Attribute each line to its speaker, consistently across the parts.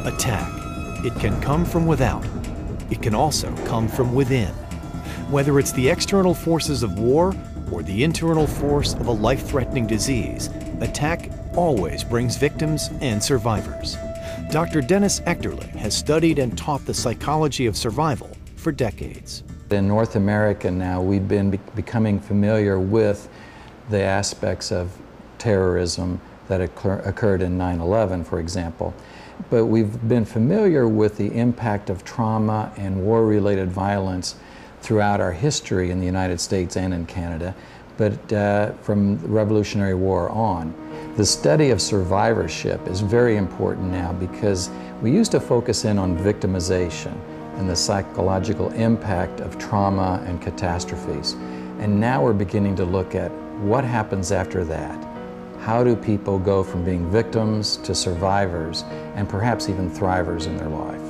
Speaker 1: Attack. It can come from without. It can also come from within. Whether it's the external forces of war or the internal force of a life-threatening disease, attack always brings victims and survivors. Dr. Dennis Echterle has studied and taught the psychology of survival for decades.
Speaker 2: In North America now, we've been becoming familiar with the aspects of terrorism that occurred in 9/11, for example. But we've been familiar with the impact of trauma and war-related violence throughout our history in the United States and in Canada, but from the Revolutionary War on. The study of survivorship is very important now because we used to focus in on victimization and the psychological impact of trauma and catastrophes. And now we're beginning to look at what happens after that. How do people go from being victims to survivors and perhaps even thrivers in their life?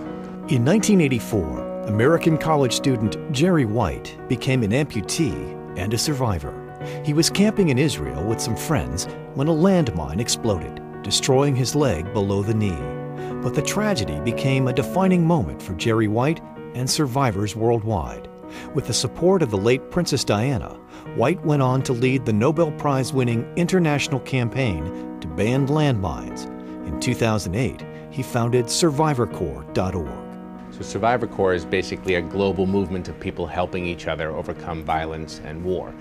Speaker 1: In 1984, American college student Jerry White became an amputee and a survivor. He was camping in Israel with some friends when a landmine exploded, destroying his leg below the knee. But the tragedy became a defining moment for Jerry White and survivors worldwide. With the support of the late Princess Diana, White went on to lead the Nobel Prize-winning international campaign to ban landmines. In 2008, he founded SurvivorCorps.org.
Speaker 3: So Survivor Corps is basically a global movement of people helping each other overcome violence and war.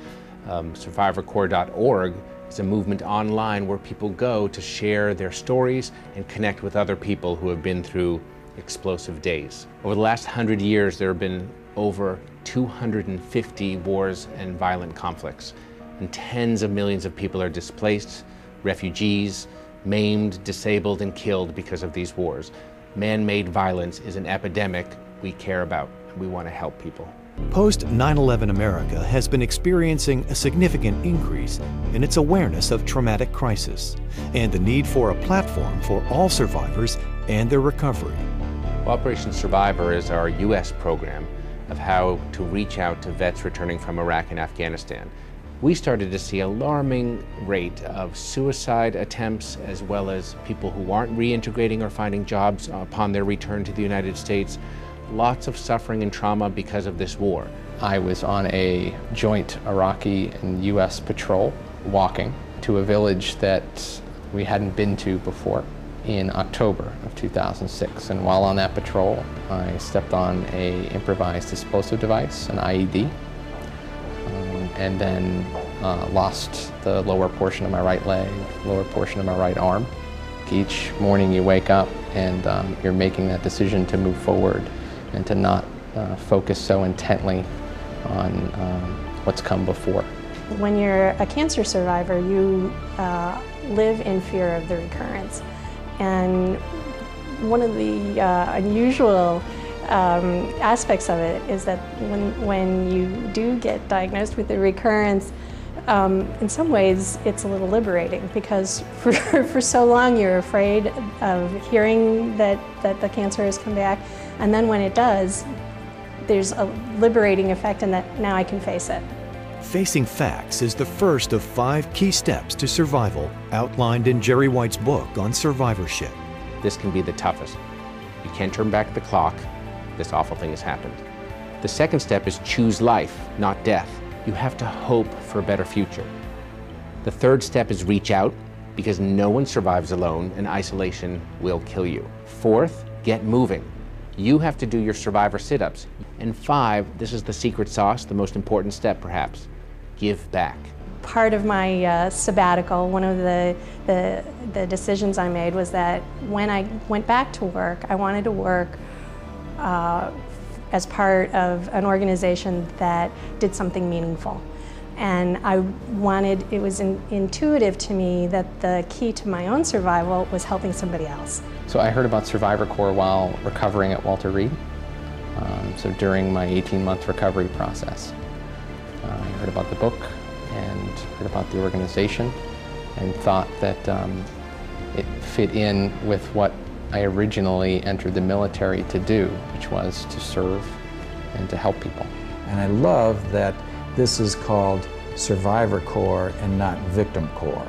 Speaker 3: SurvivorCorps.org is a movement online where people go to share their stories and connect with other people who have been through explosive days. Over the last 100 years, there have been over 250 wars and violent conflicts, and tens of millions of people are displaced, refugees, maimed, disabled, and killed because of these wars. Man-made violence is an epidemic we care about, and we want to help people.
Speaker 1: Post 9/11 America has been experiencing a significant increase in its awareness of traumatic crisis and the need for a platform for all survivors and their recovery.
Speaker 3: Operation Survivor is our U.S. program of how to reach out to vets returning from Iraq and Afghanistan. We started to see an alarming rate of suicide attempts as well as people who aren't reintegrating or finding jobs upon their return to the United States. Lots of suffering and trauma because of this war.
Speaker 4: I was on a joint Iraqi and U.S. patrol walking to a village that we hadn't been to before in October of 2006. And while on that patrol, I stepped on an improvised explosive device, an IED, and then lost the lower portion of my right leg, lower portion of my right arm. Each morning you wake up and you're making that decision to move forward and to not focus so intently on what's come before.
Speaker 5: When you're a cancer survivor, you live in fear of the recurrence. And one of the unusual aspects of it is that when you do get diagnosed with the recurrence, in some ways it's a little liberating because for so long you're afraid of hearing that the cancer has come back, and then when it does, there's a liberating effect in that now I can face it.
Speaker 1: Facing facts is the first of 5 key steps to survival outlined in Jerry White's book on survivorship.
Speaker 3: This can be the toughest. You can't turn back the clock. This awful thing has happened. The second step is choose life, not death. You have to hope for a better future. The third step is reach out, because no one survives alone and isolation will kill you. Fourth, get moving. You have to do your survivor sit-ups. And 5, this is the secret sauce, the most important step perhaps, give back.
Speaker 5: Part of my sabbatical, one of the decisions I made was that when I went back to work, I wanted to work as part of an organization that did something meaningful. And it was intuitive to me that the key to my own survival was helping somebody else.
Speaker 4: So I heard about Survivor Corps while recovering at Walter Reed. So during my 18-month recovery process. I heard about the book and heard about the organization and thought that it fit in with what I originally entered the military to do, which was to serve and to help people.
Speaker 2: And I love that this is called Survivor Corps and not Victim Corps.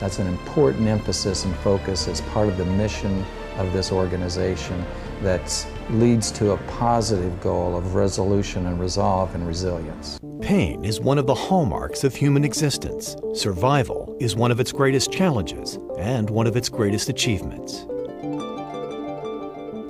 Speaker 2: That's an important emphasis and focus as part of the mission of this organization that leads to a positive goal of resolution and resolve and resilience.
Speaker 1: Pain is one of the hallmarks of human existence. Survival is one of its greatest challenges and one of its greatest achievements.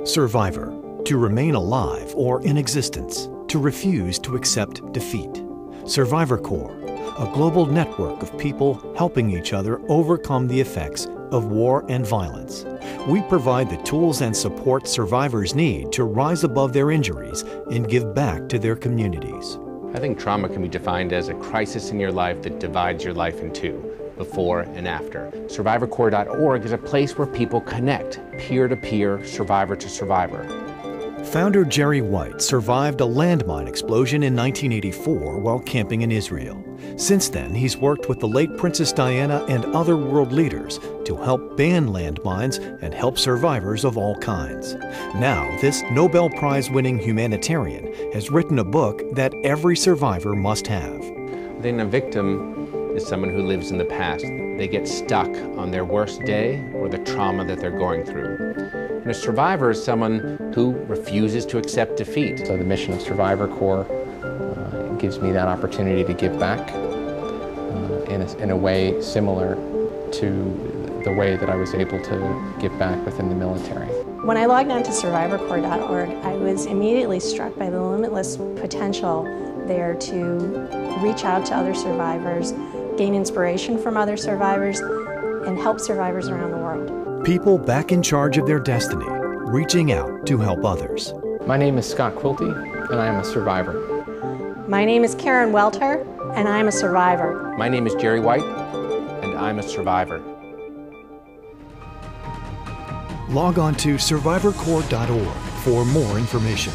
Speaker 1: Survivor, to remain alive or in existence, to refuse to accept defeat. Survivor Corps, a global network of people helping each other overcome the effects of war and violence. We provide the tools and support survivors need to rise above their injuries and give back to their communities.
Speaker 3: I think trauma can be defined as a crisis in your life that divides your life in two, before and after. SurvivorCorps.org is a place where people connect, peer-to-peer, survivor to survivor.
Speaker 1: Founder Jerry White survived a landmine explosion in 1984 while camping in Israel. Since then, he's worked with the late Princess Diana and other world leaders to help ban landmines and help survivors of all kinds. Now, this Nobel Prize-winning humanitarian has written a book that every survivor must have.
Speaker 3: Then a victim is someone who lives in the past. They get stuck on their worst day or the trauma that they're going through. And a survivor is someone who refuses to accept defeat.
Speaker 4: So the mission of Survivor Corps gives me that opportunity to give back in a way similar to the way that I was able to give back within the military.
Speaker 5: When I logged on to SurvivorCorps.org, I was immediately struck by the limitless potential there to reach out to other survivors, gain inspiration from other survivors, and help survivors around the world.
Speaker 1: People back in charge of their destiny, reaching out to help others.
Speaker 4: My name is Scott Quilty, and I am a survivor.
Speaker 5: My name is Karen Welter, and I'm a survivor.
Speaker 3: My name is Jerry White, and I'm a survivor.
Speaker 1: Log on to SurvivorCorps.org for more information.